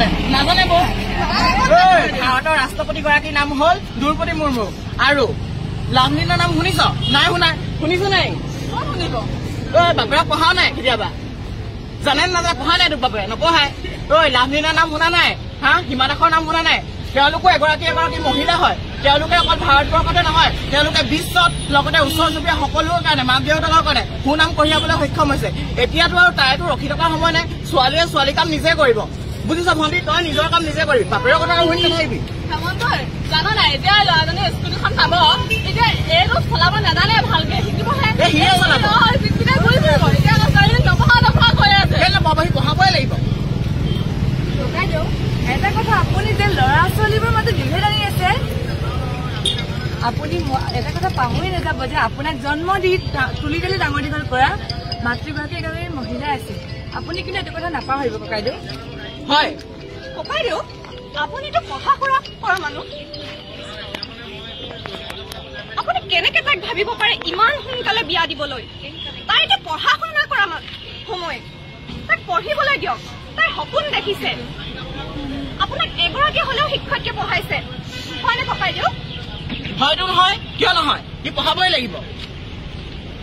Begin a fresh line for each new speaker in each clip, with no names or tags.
নাজানে নাজানে বৌ ভাৰতৰ ৰাষ্ট্ৰপতিগৰাকীৰ নাম হল দ্ৰৌপদী মুৰ্মু আৰু লাভলীনাৰ নাম শুনিছ নাই শুনা শুনিছো নাই শুনিব বাপেৰক পঢ়াও নাই কেতিয়াবা জানে নাজানে পঢ়া নাই তোক বাপেৰে নপঢ়ায় লাভলীনাৰ নাম শুনা নাই হা হিমা দাসৰ নাম শুনা নাই তেওঁলোকো এগৰাকী এগৰাকী মহিলা হয় তেওঁলোকে অকল ভাৰতবৰ্ষতে নহয় তেওঁলোকে বিশ্বত লগতে ওচৰ চুবুৰীয়া সকলোৰে কাৰণে মাক দেউতাকৰ কাৰণে সুনাম কঢ়িয়াবলৈ সক্ষম হৈছে এতিয়াতো আৰু তাইতো ৰখি থকাৰ সময় নাই ছোৱালীয়ে ছোৱালী কাম নিজে কৰিব বুজিছ ভণ্টি তই নিজৰ কাম নিজে কৰিবি বাপেৰৰ কথা শুনি নাথাকিবি
জানো নাই এতিয়া ল'ৰাজনে স্কুটিখন চাব এতিয়া এইটো চলাব নাজানে ভালকে শিকিবহে
পঢ়াবই লাগিব
এটা কথা আপুনি যে ল'ৰা ছোৱালীবোৰৰ মাজত বিভেদ আনি আছে আপুনি এটা কথা পাহৰি নাযাব যে আপোনাক জন্ম দি তুলি তুলি ডাঙৰ দীঘল কৰা মাতৃগৰাকী এগৰাকী মহিলা আছে আপুনি কিন্তু এইটো কথা নাপাহৰিব ককাইদেউ
হয়
ককাইদেউ আপুনিতো পঢ়া শুনা কৰা মানুহ আপুনি কেনেকে তাক ভাবিব পাৰে ইমান সোনকালে বিয়া দিবলৈ তাই এতিয়া পঢ়া শুনা কৰা সময় তাক পঢ়িবলৈ দিয়ক তাই সপোন দেখিছে আপোনাক এগৰাকী হলেও শিক্ষাতকে পঢ়াইছে হয়নে ককাইদেউ
হয়তো নহয় কিয় নহয় সি পঢ়াবই লাগিব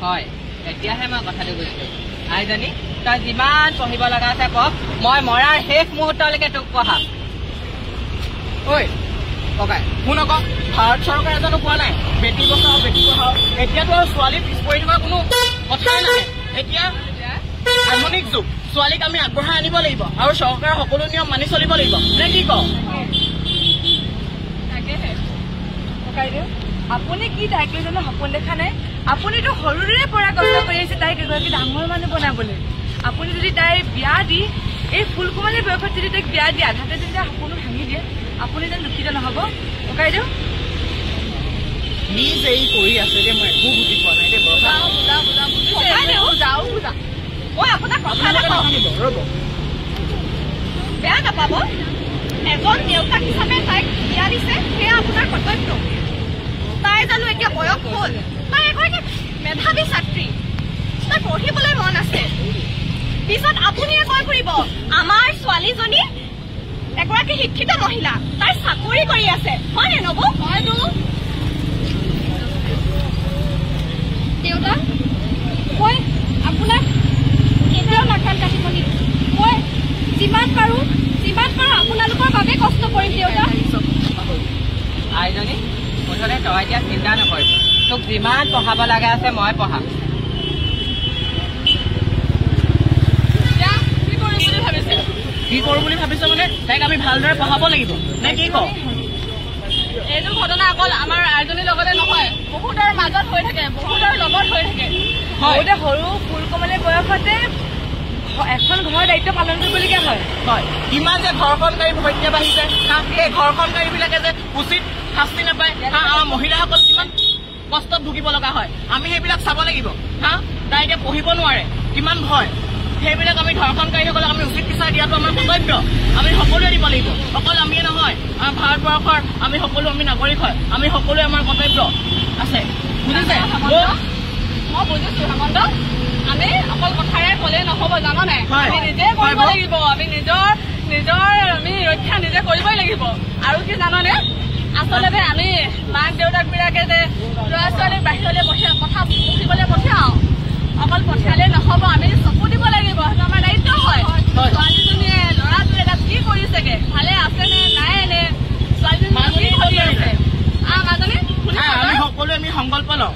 হয় এতিয়াহে মই কথাটো বুজিছো আইজনী তই যিমান পঢ়িব লগা আছে পঢ় মই মৰাৰ শেষ মুহূৰ্তলৈকে তোক পঢ়াম
ঐ ককাই শুন আকৌ ভাৰত চৰকাৰে জানো কোৱা নাই বেটী বচাও বেটী পঢ়াও এতিয়াতো আৰু ছোৱালী পিছ পৰি থকা কোনো কথাই নাই এতিয়া আধুনিক যুগ ছোৱালীক আমি আগবঢ়াই আনিব লাগিব আৰু চৰকাৰৰ সকলো নিয়ম মানি চলিব লাগিব নে কি কওঁ
ককাইদেউ আপুনি কি তাইক লৈ জানো সপোন দেখা নাই আপুনিতো সৰুৰে পৰা কষ্ট কৰি আহিছে তাইক এগৰাকী ডাঙৰ মানুহ বনাবলৈ আপুনি যদি তাইৰ বিয়া দি এই ফুলকুমালী বয়সত যদি তাইক বিয়া দিয়ে আধাতে যদি সপোনো ভাঙি দিয়ে আপুনি যেন দুখিত নহব ককাইদেউ
নিজ এই কৰি আছে যে মই একো বুজি পোৱা নাই দেই
মই আপোনাক কথা এটা কওঁ
ৰ'ব
বেয়া নাপাব এজন দেউতাক হিচাপে তাইক বিয়া দিছে সেয়া আপোনাৰ কৰ্তব্য তাই জানো এতিয়া বয়স হল তাই এগৰাকী মেধাৱী ছাত্ৰী তাই পঢ়িবলৈ মন আছে পিছত আপুনিয়ে কৈ ফুৰিব আমাৰ ছোৱালীজনী এগৰাকী শিক্ষিত মহিলা তাই চাকৰি কৰি আছে হয়নে নবৌ হয়তো দেউতা মই আপোনাক কেতিয়াও নাকাল কাটিব নিদিওঁ মই যিমান পাৰো আপোনালোকৰ বাবে কষ্ট কৰিম দেউতা
আইজনী মুঠতে তই এতিয়া চিন্তা নকৰিবি তোক যিমান পঢ়াব লগা আছে মই পঢ়াম
কি কৰো বুলি ভাবিছ মানে তাইক আমি ভালদৰে পঢ়াব লাগিব নে কি কওঁ
এইটো ঘটনা অকল আমাৰ আইজনীৰ লগতে নহয় বহুতৰ মাজত হৈ থাকে বহুতৰ লগত হৈ থাকে
বহুতে সৰু ফুলকুমালী বয়সতে এখন ঘৰৰ দায়িত্ব পালন কৰিবলগীয়া হয়
কিমান যে ঘৰখনকাৰী হত্যা বাঢ়িছে সেই ঘৰখনকাৰীবিলাকে যে উচিত শাস্তি নাপায় আমাৰ মহিলাসকল কিমান কষ্টত ভুগিব লগা হয় আমি সেইবিলাক চাব লাগিব তাই এতিয়া পঢ়িব নোৱাৰে কিমান ভয় সেইবিলাক আমি ঘৰখনকাৰীসকলক আমি উচিত বিচাৰ দিয়াটো আমাৰ কৰ্তব্য আমি সকলোৱে দিব লাগিব অকল আমিয়ে নহয় আমাৰ ভাৰতবৰ্ষৰ আমি সকলো আমি নাগৰিক হয় আমি সকলোৱে আমাৰ কৰ্তব্য আছে বুজিছে
মই বুজিছো হেমন্ত আমি অকল কথাৰে কলে নহব জানো নাই আমি নিজে কৰিব লাগিব আমি নিজৰ আমি ৰক্ষা নিজে কৰিবই লাগিব আৰু কি জাননে আচলতে আমি মাক দেউতাক বিলাকে যে ল'ৰা ছোৱালীক বাহিৰলৈ কথা পঢ়িবলৈ পঠিয়াও অকল পঠিয়ালে নহব আমি চকু দিব লাগিব সেইটো আমাৰ দায়িত্ব হয় ছোৱালীজনীয়ে ল'ৰাটোৱে তাত কি কৰিছেগে ভালে আছে নে নাই নে ছোৱালীজনী
আমি সকলোৱে আমি সংকল্প লওঁ